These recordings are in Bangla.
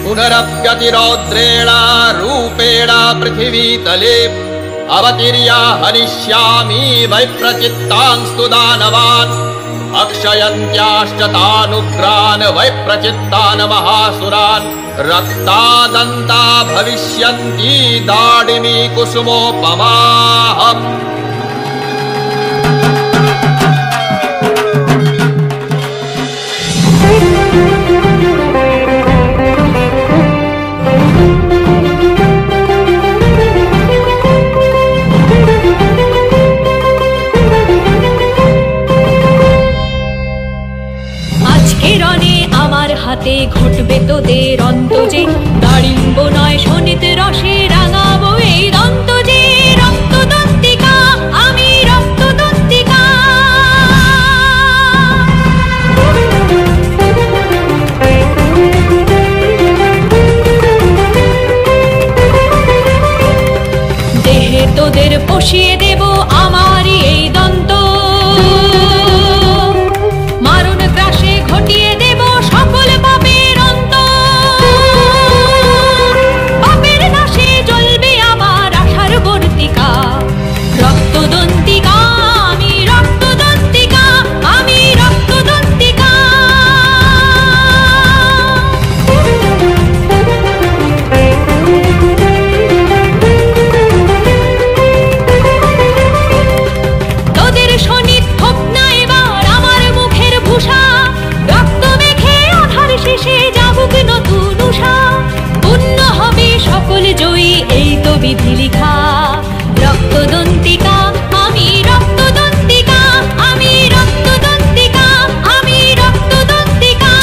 पुनरप्यतिरौद्रेण रूपेण पृथिवीतले अवतीर्य हनिष्यामि वैप्रचित्तांस्तु दानवान् अक्षयन्त्याश्च तानुग्रान् वैप्रचित्तान् महासुरान् रक्तादन्ता भविष्यन्ति दाडिमी कुसुमोपमाः। হাতে ঘটবে তোদের অন্ত যে দাড়িম্ব নয় শোনিত রসে রাঙাবো এই দন্ত যে রক্তদন্তিকা আমি রক্তদন্তিকা। দেহে তোদের বসিয়ে দেব আমারই এই দন্ত মারণ গ্রাসে ঘটিয়ে দেব সকল পাপের অন্ত। পাপের নাশে জ্বলবে আমার আশার বর্তিকা রক্তদন্তিকা আমি রক্তদন্তিকা আমি রক্তদন্তিকা। তোদের শনিত হোক না এবার আমার মুখের ভূষা রক্ত মেখে আধার শেষে যাবুক নতুন উষা পূর্ণ হবে সকল জয়ী এই তো বিধি লিখা রক্তদন্তিকা আমি রক্তদন্তিকা আমি রক্তদন্তিকা আমি রক্তদন্তিকা।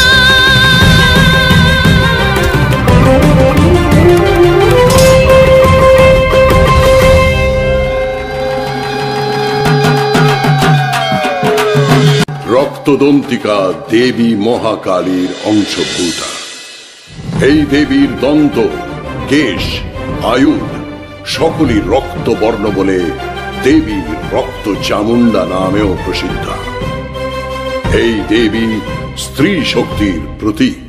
রক্তদন্তিকা দেবী মহাকালীর অংশভূতা। এই দেবীর দন্ত কেশ আয়ুধ সকলই রক্তবর্ণ বলে দেবী রক্ত চামুন্ডা নামেও প্রসিদ্ধা। এই দেবী স্ত্রী শক্তির প্রতীক।